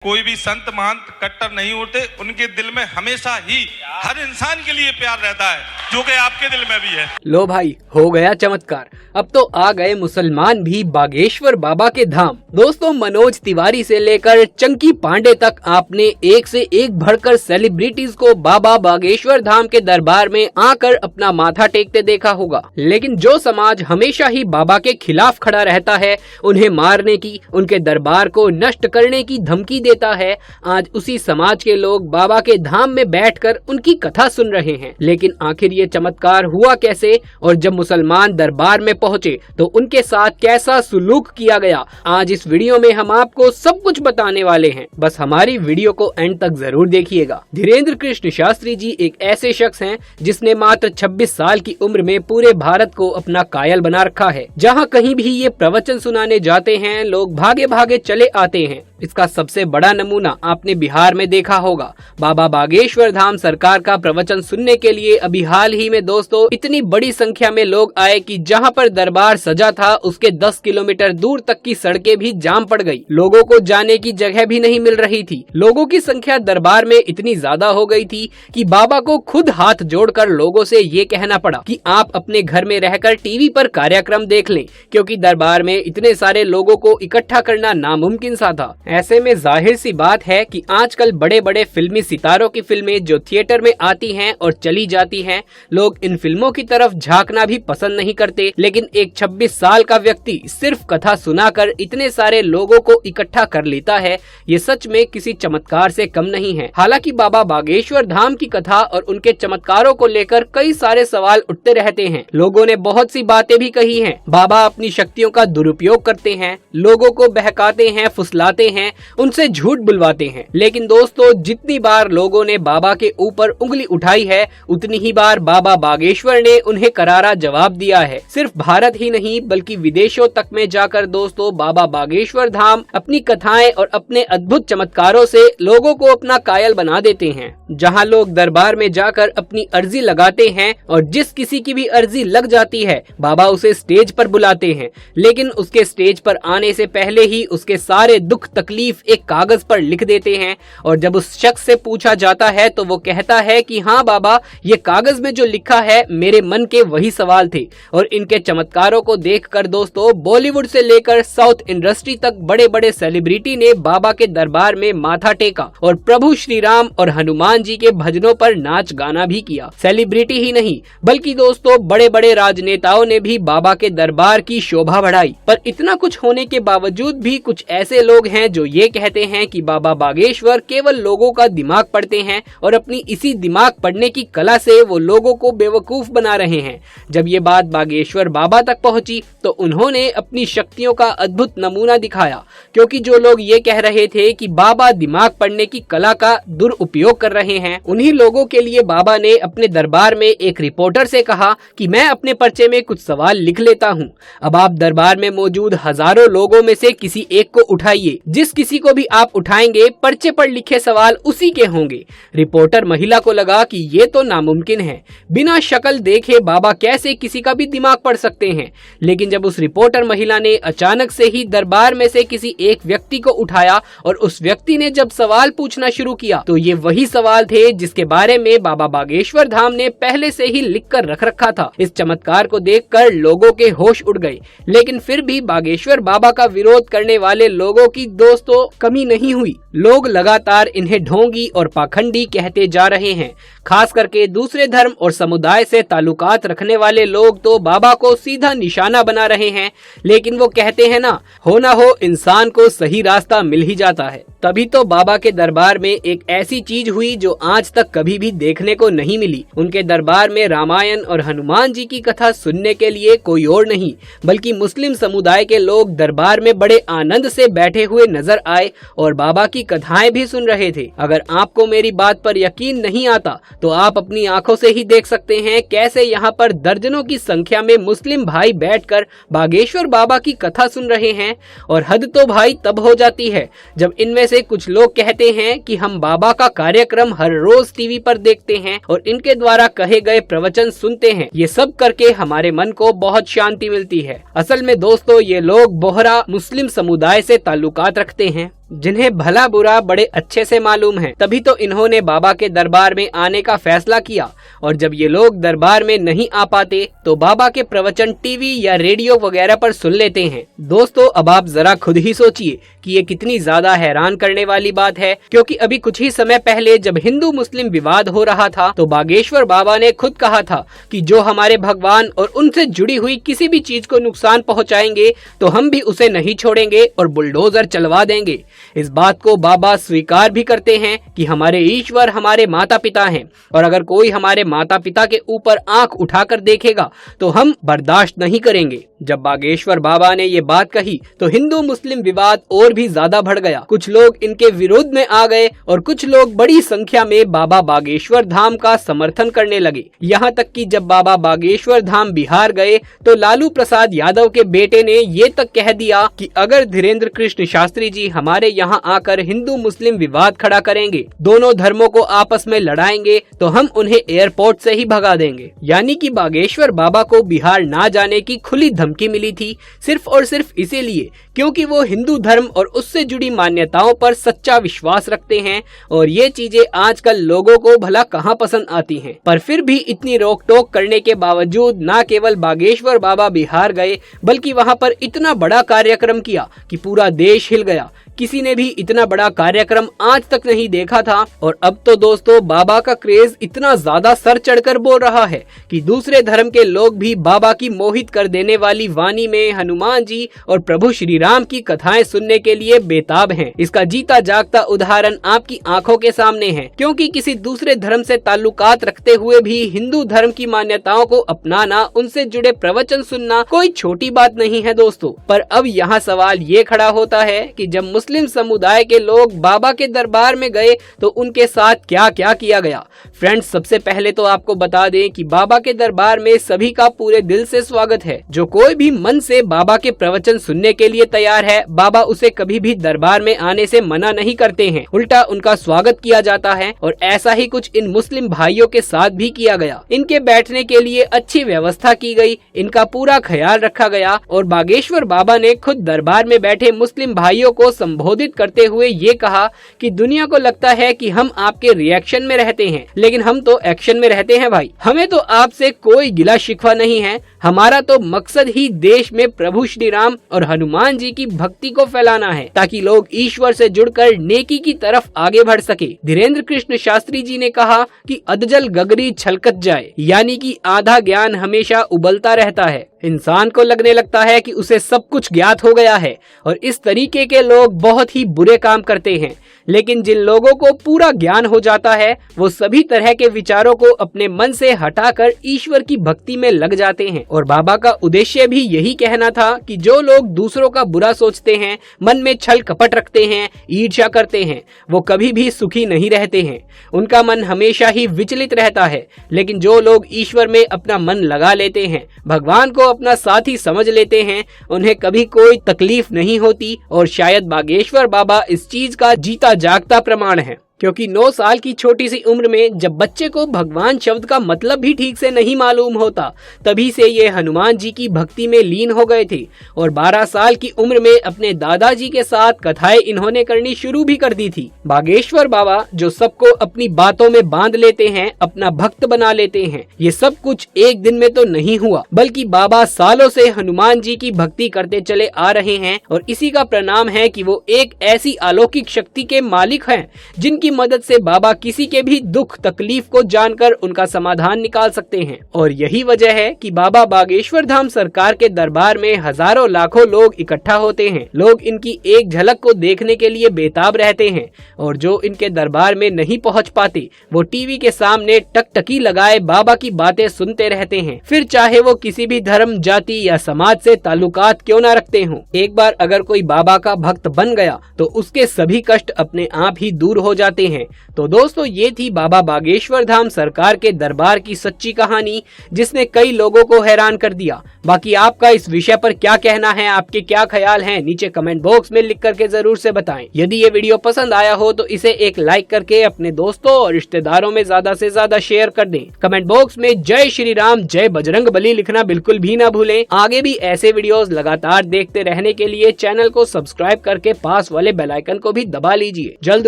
कोई भी संत महंत कट्टर नहीं होते, उनके दिल में हमेशा ही हर इंसान के लिए प्यार रहता है, जो कि आपके दिल में भी है। लो भाई, हो गया चमत्कार। अब तो आ गए मुसलमान भी बागेश्वर बाबा के धाम। दोस्तों, मनोज तिवारी से लेकर चंकी पांडे तक आपने एक से एक बढ़कर सेलिब्रिटीज को बाबा बागेश्वर धाम के दरबार में आकर अपना माथा टेकते देखा होगा। लेकिन जो समाज हमेशा ही बाबा के खिलाफ खड़ा रहता है, उन्हें मारने की, उनके दरबार को नष्ट करने की धमकी देता है, आज उसी समाज के लोग बाबा के धाम में बैठकर उनकी कथा सुन रहे हैं। लेकिन आखिर ये चमत्कार हुआ कैसे, और जब मुसलमान दरबार में पहुंचे तो उनके साथ कैसा सुलूक किया गया, आज इस वीडियो में हम आपको सब कुछ बताने वाले हैं। बस हमारी वीडियो को एंड तक जरूर देखिएगा। धीरेन्द्र कृष्ण शास्त्री जी एक ऐसे शख्स हैं जिसने मात्र 26 साल की उम्र में पूरे भारत को अपना कायल बना रखा है। जहां कहीं भी ये प्रवचन सुनाने जाते हैं, लोग भागे भागे चले आते हैं। इसका सबसे बड़ा नमूना आपने बिहार में देखा होगा। बाबा बागेश्वर धाम सरकार का प्रवचन सुनने के लिए अभी हाल ही में दोस्तों इतनी बड़ी संख्या में लोग आए कि जहां पर दरबार सजा था उसके 10 किलोमीटर दूर तक की सड़कें भी जाम पड़ गई। लोगों को जाने की जगह भी नहीं मिल रही थी। लोगों की संख्या दरबार में इतनी ज्यादा हो गई थी कि बाबा को खुद हाथ जोड़कर लोगों से ये कहना पड़ा कि आप अपने घर में रहकर टीवी पर कार्यक्रम देख लें, क्योंकि दरबार में इतने सारे लोगों को इकट्ठा करना नामुमकिन सा था। ऐसे में जाहिर सी बात है कि आजकल बड़े बड़े फिल्मी सितारों की फिल्में जो थिएटर में आती हैं और चली जाती हैं, लोग इन फिल्मों की तरफ झांकना भी पसंद नहीं करते। लेकिन एक 26 साल का व्यक्ति सिर्फ कथा सुनाकर इतने सारे लोगों को इकट्ठा कर लेता है, ये सच में किसी चमत्कार से कम नहीं है। हालांकि बाबा बागेश्वर धाम की कथा और उनके चमत्कारों को लेकर कई सारे सवाल उठते रहते हैं। लोगों ने बहुत सी बातें भी कही हैं। बाबा अपनी शक्तियों का दुरुपयोग करते हैं, लोगों को बहकाते हैं, फुसलाते हैं, उनसे झूठ बुलवाते हैं। लेकिन दोस्तों, जितनी बार लोगों ने बाबा के ऊपर उंगली उठाई है, उतनी ही बार बाबा बागेश्वर ने उन्हें करारा जवाब दिया है। सिर्फ भारत ही नहीं बल्कि विदेशों तक में जाकर दोस्तों बाबा बागेश्वर धाम अपनी कथाएं और अपने अद्भुत चमत्कारों से लोगों को अपना कायल बना देते हैं। जहां लोग दरबार में जाकर अपनी अर्जी लगाते हैं और जिस किसी की भी अर्जी लग जाती है, बाबा उसे स्टेज पर बुलाते हैं। लेकिन उसके स्टेज पर आने से पहले ही उसके सारे दुख तकलीफ एक कागज पर लिख देते हैं, और जब उस शख्स से पूछा जाता है तो वो कहता है कि हाँ बाबा, ये कागज में जो लिखा है मेरे मन के वही सवाल थे। और इनके चमत्कारों को देखकर दोस्तों बॉलीवुड से लेकर साउथ इंडस्ट्री तक बड़े बड़े सेलिब्रिटी ने बाबा के दरबार में माथा टेका और प्रभु श्री राम और हनुमान जी के भजनों पर नाच गाना भी किया। सेलिब्रिटी ही नहीं बल्कि दोस्तों बड़े बड़े राजनेताओं ने भी बाबा के दरबार की शोभा बढ़ाई। पर इतना कुछ होने के बावजूद भी कुछ ऐसे लोग हैं जो ये कहते हैं कि बाबा बागेश्वर केवल लोगों का दिमाग पढ़ते हैं और अपनी इसी दिमाग पढ़ने की कला से वो लोगों को बेवकूफ बना रहे हैं। जब ये बात बागेश्वर बाबा तक पहुंची तो उन्होंने अपनी शक्तियों का अद्भुत नमूना दिखाया, क्योंकि जो लोग ये कह रहे थे कि बाबा दिमाग पढ़ने की कला का दुरुपयोग कर रहे हैं, उन्हीं लोगों के लिए बाबा ने अपने दरबार में एक रिपोर्टर से कहा कि मैं अपने पर्चे में कुछ सवाल लिख लेता हूँ। अब आप दरबार में मौजूद हजारों लोगों में से किसी एक को उठाइए, जिस किसी को भी आप उठाएंगे पर्चे पर लिखे सवाल उसी के होंगे। रिपोर्टर महिला को लगा कि ये तो नामुमकिन है, बिना शक्ल देखे बाबा कैसे किसी का भी दिमाग पढ़ सकते हैं। लेकिन जब उस रिपोर्टर महिला ने अचानक से ही दरबार में से किसी एक व्यक्ति को उठाया और उस व्यक्ति ने जब सवाल पूछना शुरू किया, तो ये वही सवाल थे जिसके बारे में बाबा बागेश्वर धाम ने पहले से ही लिख कर रख रखा था। इस चमत्कार को देखकर लोगों के होश उड़ गए। लेकिन फिर भी बागेश्वर बाबा का विरोध करने वाले लोगों की दोस्तों कमी नहीं हुई। लोग लगातार इन्हें ढोंगी और पाखंडी कहते जा रहे हैं। खास करके दूसरे धर्म और समुदाय से ताल्लुकात रखने वाले लोग तो बाबा को सीधा निशाना बना रहे हैं। लेकिन वो कहते हैं ना हो इंसान को सही रास्ता मिल ही जाता है। तभी तो बाबा के दरबार में एक ऐसी चीज हुई जो आज तक कभी भी देखने को नहीं मिली। उनके दरबार में रामायण और हनुमान जी की कथा सुनने के लिए कोई और नहीं बल्कि मुस्लिम समुदाय के लोग दरबार में बड़े आनंद से बैठे हुए नजर आए और बाबा की कथाएं भी सुन रहे थे। अगर आपको मेरी बात पर यकीन नहीं आता तो आप अपनी आंखों से ही देख सकते हैं कैसे यहाँ पर दर्जनों की संख्या में मुस्लिम भाई बैठकर बागेश्वर बाबा की कथा सुन रहे हैं। और हद तो भाई तब हो जाती है जब इनमें से कुछ लोग कहते हैं कि हम बाबा का कार्यक्रम हर रोज टीवी पर देखते हैं और इनके द्वारा कहे गए प्रवचन सुनते हैं। ये सब करके हमारे मन को बहुत शांति मिलती है। असल में दोस्तों ये लोग बोहरा मुस्लिम समुदाय से ताल्लुकात रखते हैं। जिन्हें भला बुरा बड़े अच्छे से मालूम है, तभी तो इन्होंने बाबा के दरबार में आने का फैसला किया। और जब ये लोग दरबार में नहीं आ पाते तो बाबा के प्रवचन टीवी या रेडियो वगैरह पर सुन लेते हैं। दोस्तों, अब आप जरा खुद ही सोचिए कि ये कितनी ज्यादा हैरान करने वाली बात है, क्योंकि अभी कुछ ही समय पहले जब हिंदू मुस्लिम विवाद हो रहा था तो बागेश्वर बाबा ने खुद कहा था कि जो हमारे भगवान और उनसे जुड़ी हुई किसी भी चीज को नुकसान पहुंचाएंगे तो हम भी उसे नहीं छोड़ेंगे और बुलडोजर चलवा देंगे। इस बात को बाबा स्वीकार भी करते हैं कि हमारे ईश्वर हमारे माता पिता हैं और अगर कोई हमारे माता पिता के ऊपर आंख उठाकर देखेगा तो हम बर्दाश्त नहीं करेंगे। जब बागेश्वर बाबा ने ये बात कही तो हिंदू मुस्लिम विवाद और भी ज्यादा बढ़ गया। कुछ लोग इनके विरोध में आ गए और कुछ लोग बड़ी संख्या में बाबा बागेश्वर धाम का समर्थन करने लगे। यहाँ तक कि जब बाबा बागेश्वर धाम बिहार गए तो लालू प्रसाद यादव के बेटे ने ये तक कह दिया कि अगर धीरेन्द्र कृष्ण शास्त्री जी हमारे यहाँ आकर हिंदू मुस्लिम विवाद खड़ा करेंगे, दोनों धर्मों को आपस में लड़ाएंगे तो हम उन्हें एयरपोर्ट से ही भगा देंगे। यानी कि बागेश्वर बाबा को बिहार ना जाने की खुली धमकी मिली थी, सिर्फ और सिर्फ इसीलिए क्योंकि वो हिंदू धर्म और उससे जुड़ी मान्यताओं पर सच्चा विश्वास रखते हैं। और ये चीजें आजकल लोगों को भला कहाँ पसंद आती हैं। पर फिर भी इतनी रोक टोक करने के बावजूद न केवल बागेश्वर बाबा बिहार गए बल्कि वहाँ पर इतना बड़ा कार्यक्रम किया कि पूरा देश हिल गया। किसी ने भी इतना बड़ा कार्यक्रम आज तक नहीं देखा था। और अब तो दोस्तों बाबा का क्रेज इतना ज्यादा सर चढ़कर बोल रहा है कि दूसरे धर्म के लोग भी बाबा की मोहित कर देने वाली वाणी में हनुमान जी और प्रभु श्री राम की कथाएं सुनने के लिए बेताब हैं। इसका जीता जागता उदाहरण आपकी आंखों के सामने है, क्योंकि किसी दूसरे धर्म से ताल्लुकात रखते हुए भी हिंदू धर्म की मान्यताओं को अपनाना, उनसे जुड़े प्रवचन सुनना कोई छोटी बात नहीं है दोस्तों। पर अब यहाँ सवाल ये खड़ा होता है कि जब मुस्लिम समुदाय के लोग बाबा के दरबार में गए तो उनके साथ क्या क्या किया गया। फ्रेंड्स, सबसे पहले तो आपको बता दें कि बाबा के दरबार में सभी का पूरे दिल से स्वागत है। जो कोई भी मन से बाबा के प्रवचन सुनने के लिए तैयार है, बाबा उसे कभी भी दरबार में आने से मना नहीं करते हैं, उल्टा उनका स्वागत किया जाता है। और ऐसा ही कुछ इन मुस्लिम भाइयों के साथ भी किया गया। इनके बैठने के लिए अच्छी व्यवस्था की गई, इनका पूरा ख्याल रखा गया और बागेश्वर बाबा ने खुद दरबार में बैठे मुस्लिम भाइयों को संबोधित करते हुए ये कहा कि दुनिया को लगता है कि हम आपके रिएक्शन में रहते हैं, लेकिन हम तो एक्शन में रहते हैं भाई। हमें तो आपसे कोई गिला शिकवा नहीं है। हमारा तो मकसद ही देश में प्रभु श्री राम और हनुमान जी की भक्ति को फैलाना है, ताकि लोग ईश्वर से जुड़कर नेकी की तरफ आगे बढ़ सके। धीरेन्द्र कृष्ण शास्त्री जी ने कहा कि अधजल गगरी छलकत जाए, यानी कि आधा ज्ञान हमेशा उबलता रहता है। इंसान को लगने लगता है कि उसे सब कुछ ज्ञात हो गया है और इस तरीके के लोग बहुत ही बुरे काम करते हैं। लेकिन जिन लोगों को पूरा ज्ञान हो जाता है वो सभी तरह के विचारों को अपने मन से हटाकर ईश्वर की भक्ति में लग जाते हैं। और बाबा का उद्देश्य भी यही कहना था कि जो लोग दूसरों का बुरा सोचते हैं, मन में छल कपट रखते हैं, ईर्ष्या करते हैं, वो कभी भी सुखी नहीं रहते हैं। उनका मन हमेशा ही विचलित रहता है। लेकिन जो लोग ईश्वर में अपना मन लगा लेते हैं, भगवान को अपना साथी समझ लेते हैं, उन्हें कभी कोई तकलीफ नहीं होती। और शायद बागेश्वर बाबा इस चीज का जीता जागता प्रमाण है, क्योंकि 9 साल की छोटी सी उम्र में जब बच्चे को भगवान शब्द का मतलब भी ठीक से नहीं मालूम होता, तभी से ये हनुमान जी की भक्ति में लीन हो गए थे। और 12 साल की उम्र में अपने दादाजी के साथ कथाएं इन्होंने करनी शुरू भी कर दी थी। बागेश्वर बाबा जो सबको अपनी बातों में बांध लेते हैं, अपना भक्त बना लेते हैं, ये सब कुछ एक दिन में तो नहीं हुआ, बल्कि बाबा सालों से हनुमान जी की भक्ति करते चले आ रहे हैं। और इसी का प्रणाम है कि वो एक ऐसी अलौकिक शक्ति के मालिक हैं जिनकी मदद से बाबा किसी के भी दुख तकलीफ को जानकर उनका समाधान निकाल सकते हैं। और यही वजह है कि बाबा बागेश्वर धाम सरकार के दरबार में हजारों लाखों लोग इकट्ठा होते हैं। लोग इनकी एक झलक को देखने के लिए बेताब रहते हैं और जो इनके दरबार में नहीं पहुंच पाते वो टीवी के सामने टकटकी लगाए बाबा की बातें सुनते रहते हैं, फिर चाहे वो किसी भी धर्म, जाति या समाज से ताल्लुकात क्यों न रखते हों। एक बार अगर कोई बाबा का भक्त बन गया तो उसके सभी कष्ट अपने आप ही दूर हो जाते होते हैं। तो दोस्तों ये थी बाबा बागेश्वर धाम सरकार के दरबार की सच्ची कहानी, जिसने कई लोगों को हैरान कर दिया। बाकी आपका इस विषय पर क्या कहना है, आपके क्या ख्याल हैं, नीचे कमेंट बॉक्स में लिख करके जरूर से बताएं। यदि ये वीडियो पसंद आया हो तो इसे एक लाइक करके अपने दोस्तों और रिश्तेदारों में ज्यादा से ज्यादा शेयर कर दें। कमेंट बॉक्स में जय श्री राम, जय बजरंग बली लिखना बिल्कुल भी ना भूलें। आगे भी ऐसे वीडियोस लगातार देखते रहने के लिए चैनल को सब्सक्राइब करके पास वाले बेल आइकन को भी दबा लीजिए। जल्द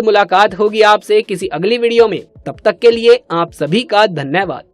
मुलाकात होगी आपसे किसी अगली वीडियो में, तब तक के लिए आप सभी का धन्यवाद।